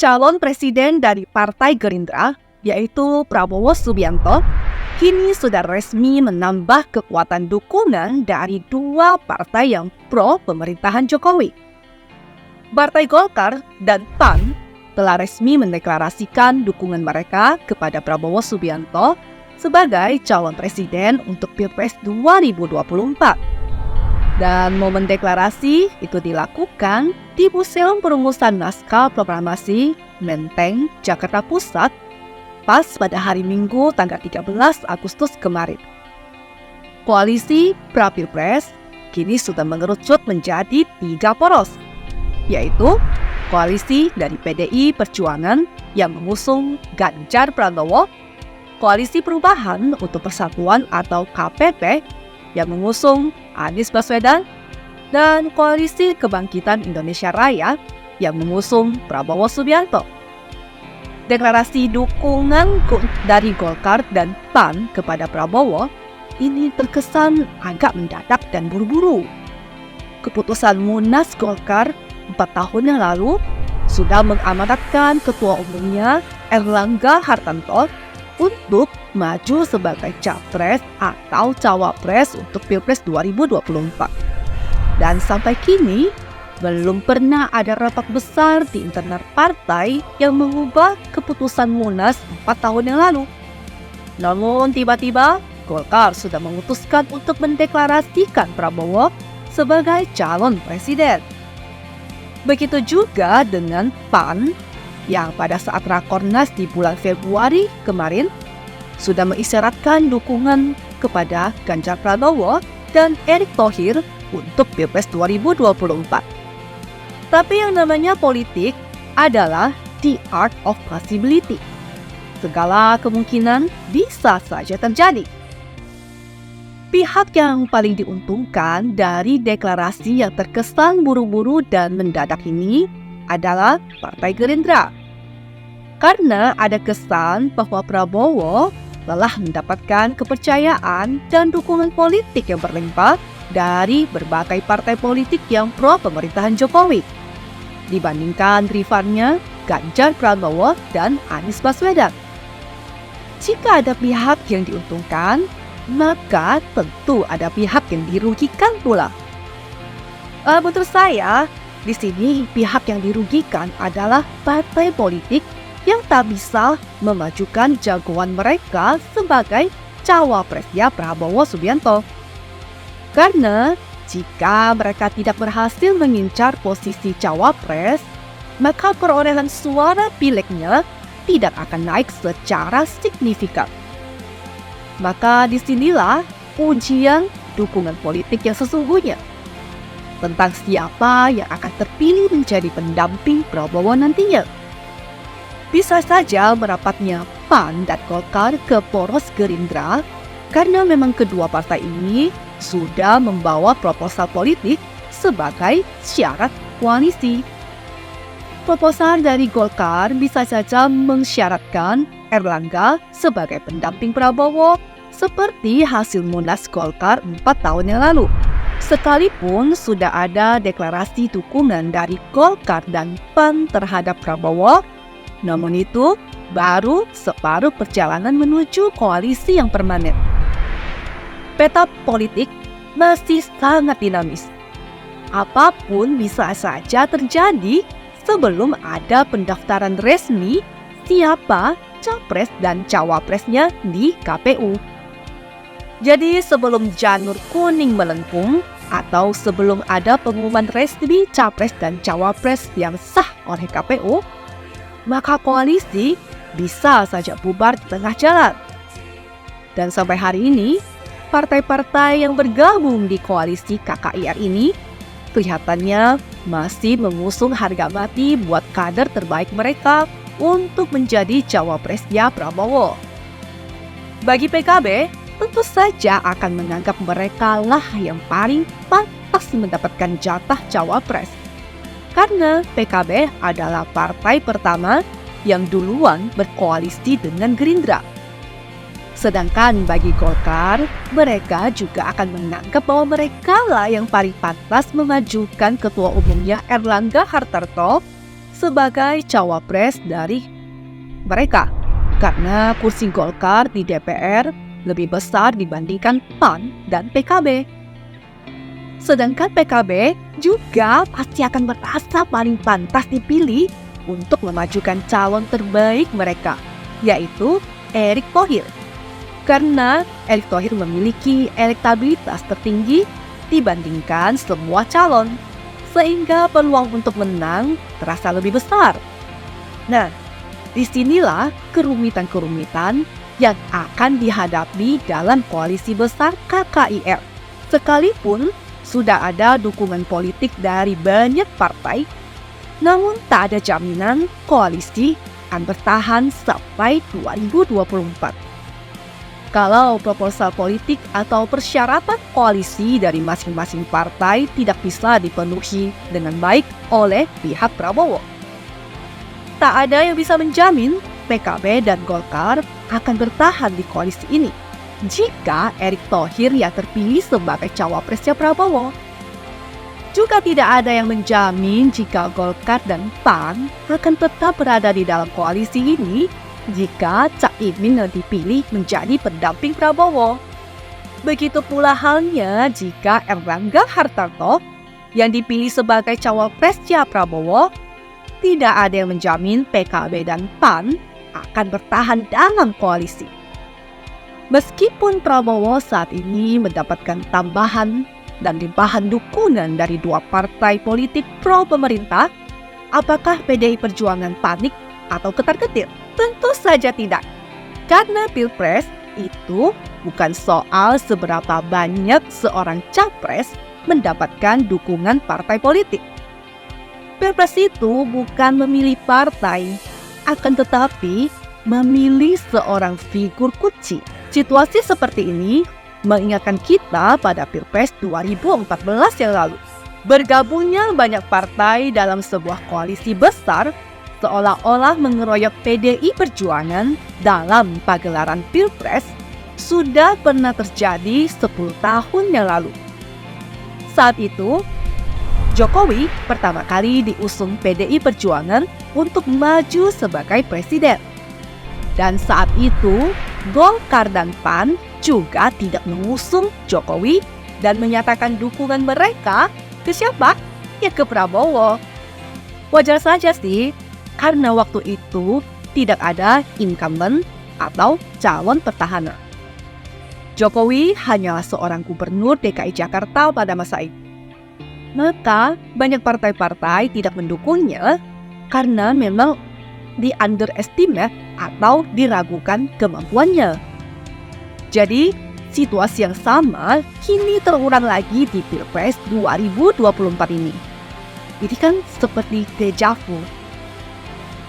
Calon presiden dari Partai Gerindra, yaitu Prabowo Subianto, kini sudah resmi menambah kekuatan dukungan dari dua partai yang pro pemerintahan Jokowi. Partai Golkar dan PAN telah resmi mendeklarasikan dukungan mereka kepada Prabowo Subianto sebagai calon presiden untuk Pilpres 2024. Dan momen deklarasi itu dilakukan di Museum Perumusan Naskah Proklamasi Menteng, Jakarta Pusat, pas pada hari Minggu tanggal 13 Agustus kemarin. Koalisi pra-Pilpres kini sudah mengerucut menjadi 3 poros, yaitu koalisi dari PDI Perjuangan yang mengusung Ganjar Pranowo, Koalisi Perubahan untuk Persatuan atau KPP yang mengusung Anies Baswedan, dan Koalisi Kebangkitan Indonesia Raya yang mengusung Prabowo Subianto. Deklarasi dukungan dari Golkar dan PAN kepada Prabowo ini terkesan agak mendadak dan buru-buru. Keputusan Munas Golkar 4 tahun yang lalu sudah mengamanatkan Ketua Umumnya Erlangga Hartarto untuk maju sebagai capres atau cawapres untuk Pilpres 2024. Dan sampai kini, belum pernah ada rapat besar di internal partai yang mengubah keputusan Munas 4 tahun yang lalu. Namun tiba-tiba, Golkar sudah memutuskan untuk mendeklarasikan Prabowo sebagai calon presiden. Begitu juga dengan PAN yang pada saat Rakornas di bulan Februari kemarin sudah mengisyaratkan dukungan kepada Ganjar Pranowo dan Erick Thohir untuk Pilpres 2024. Tapi yang namanya politik adalah the art of possibility. Segala kemungkinan bisa saja terjadi. Pihak yang paling diuntungkan dari deklarasi yang terkesan buru-buru dan mendadak ini adalah Partai Gerindra. Karena ada kesan bahwa Prabowo telah mendapatkan kepercayaan dan dukungan politik yang berlimpah dari berbagai partai politik yang pro pemerintahan Jokowi, dibandingkan rivalnya Ganjar Pranowo dan Anies Baswedan. Jika ada pihak yang diuntungkan, maka tentu ada pihak yang dirugikan pula. Menurut saya, di sini pihak yang dirugikan adalah partai politik yang tak bisa memajukan jagoan mereka sebagai cawapresnya Prabowo Subianto. Karena jika mereka tidak berhasil mengincar posisi cawapres, maka perolehan suara pileknya tidak akan naik secara signifikan. Maka disinilah ujian dukungan politik yang sesungguhnya tentang siapa yang akan terpilih menjadi pendamping Prabowo nantinya. Bisa saja merapatnya PAN dan Golkar ke poros Gerindra karena memang kedua partai ini sudah membawa proposal politik sebagai syarat koalisi. Proposal dari Golkar bisa saja mensyaratkan Erlangga sebagai pendamping Prabowo seperti hasil Munas Golkar 4 tahun yang lalu. Sekalipun sudah ada deklarasi dukungan dari Golkar dan PAN terhadap Prabowo, namun itu baru separuh perjalanan menuju koalisi yang permanen. Peta politik masih sangat dinamis. Apapun bisa saja terjadi sebelum ada pendaftaran resmi siapa capres dan cawapresnya di KPU. Jadi sebelum janur kuning melengkung atau sebelum ada pengumuman resmi capres dan cawapres yang sah oleh KPU, maka koalisi bisa saja bubar di tengah jalan. Dan sampai hari ini, partai-partai yang bergabung di koalisi KKIR ini kelihatannya masih mengusung harga mati buat kader terbaik mereka untuk menjadi cawapresnya Prabowo. Bagi PKB, tentu saja akan menganggap mereka lah yang paling pantas mendapatkan jatah cawapres. Karena PKB adalah partai pertama yang duluan berkoalisi dengan Gerindra. Sedangkan bagi Golkar, mereka juga akan menganggap bahwa mereka lah yang paling pantas memajukan ketua umumnya Erlangga Hartarto sebagai cawapres dari mereka, karena kursi Golkar di DPR lebih besar dibandingkan PAN dan PKB. Sedangkan PKB juga pasti akan merasa paling pantas dipilih untuk memajukan calon terbaik mereka, yaitu Erick Thohir. Karena Erick Thohir memiliki elektabilitas tertinggi dibandingkan semua calon, sehingga peluang untuk menang terasa lebih besar. Nah, disinilah kerumitan-kerumitan yang akan dihadapi dalam koalisi besar KKIR. Sekalipun sudah ada dukungan politik dari banyak partai, namun tak ada jaminan koalisi akan bertahan sampai 2024. Kalau proposal politik atau persyaratan koalisi dari masing-masing partai tidak bisa dipenuhi dengan baik oleh pihak Prabowo, tak ada yang bisa menjamin PKB dan Golkar akan bertahan di koalisi ini jika Erick Thohir yang terpilih sebagai cawapresnya Prabowo. Juga tidak ada yang menjamin jika Golkar dan PAN akan tetap berada di dalam koalisi ini jika Caimin yang dipilih menjadi pendamping Prabowo. Begitu pula halnya jika Erlangga Hartarto yang dipilih sebagai cawapresnya Prabowo. Tidak ada yang menjamin PKB dan PAN akan bertahan dalam koalisi. Meskipun Prabowo saat ini mendapatkan tambahan dan limpahan dukungan dari dua partai politik pro pemerintah, apakah PDI Perjuangan panik atau ketar-ketir? Tentu saja tidak. Karena Pilpres itu bukan soal seberapa banyak seorang capres mendapatkan dukungan partai politik. Pilpres itu bukan memilih partai, akan tetapi memilih seorang figur kunci. Situasi seperti ini mengingatkan kita pada Pilpres 2014 yang lalu. Bergabungnya banyak partai dalam sebuah koalisi besar seolah-olah mengeroyok PDI Perjuangan dalam pagelaran Pilpres sudah pernah terjadi 10 tahun yang lalu. Saat itu, Jokowi pertama kali diusung PDI Perjuangan untuk maju sebagai presiden. Dan saat itu, Golkar dan PAN juga tidak mengusung Jokowi dan menyatakan dukungan mereka ke siapa? Ya ke Prabowo. Wajar saja sih, karena waktu itu tidak ada incumbent atau calon petahana. Jokowi hanyalah seorang gubernur DKI Jakarta pada masa itu. Maka banyak partai-partai tidak mendukungnya karena memang di-underestimate atau diragukan kemampuannya. Jadi, situasi yang sama kini terulang lagi di Pilpres 2024 ini. Ini kan seperti deja vu.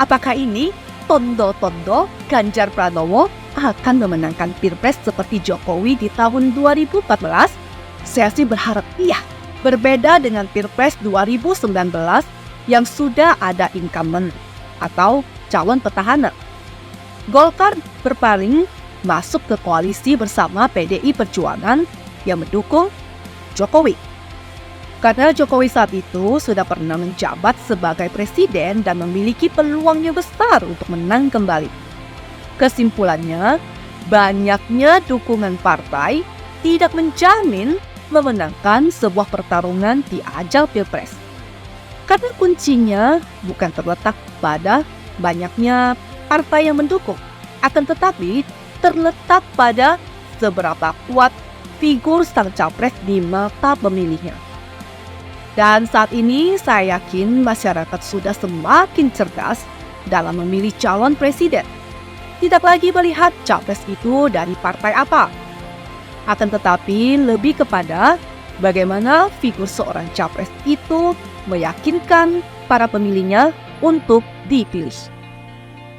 Apakah ini tondo-tondo Ganjar Pranowo akan memenangkan Pilpres seperti Jokowi di tahun 2014? Saya sih berharap iya. Berbeda dengan Pilpres 2019 yang sudah ada incumbent atau calon petahana. Golkar berpaling masuk ke koalisi bersama PDI Perjuangan yang mendukung Jokowi. Karena Jokowi saat itu sudah pernah menjabat sebagai presiden dan memiliki peluang yang besar untuk menang kembali. Kesimpulannya, banyaknya dukungan partai tidak menjamin memenangkan sebuah pertarungan di ajal Pilpres. Karena kuncinya bukan terletak pada banyaknya partai yang mendukung, akan tetapi terletak pada seberapa kuat figur sang capres di mata pemilihnya. Dan saat ini saya yakin masyarakat sudah semakin cerdas dalam memilih calon presiden. Tidak lagi melihat capres itu dari partai apa. Akan tetapi lebih kepada bagaimana figur seorang capres itu meyakinkan para pemilihnya untuk dipilih.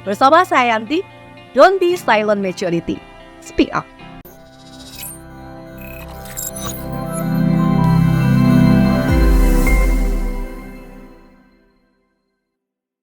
Bersama saya Yanti, Don't Be Silent Majority. Speak up.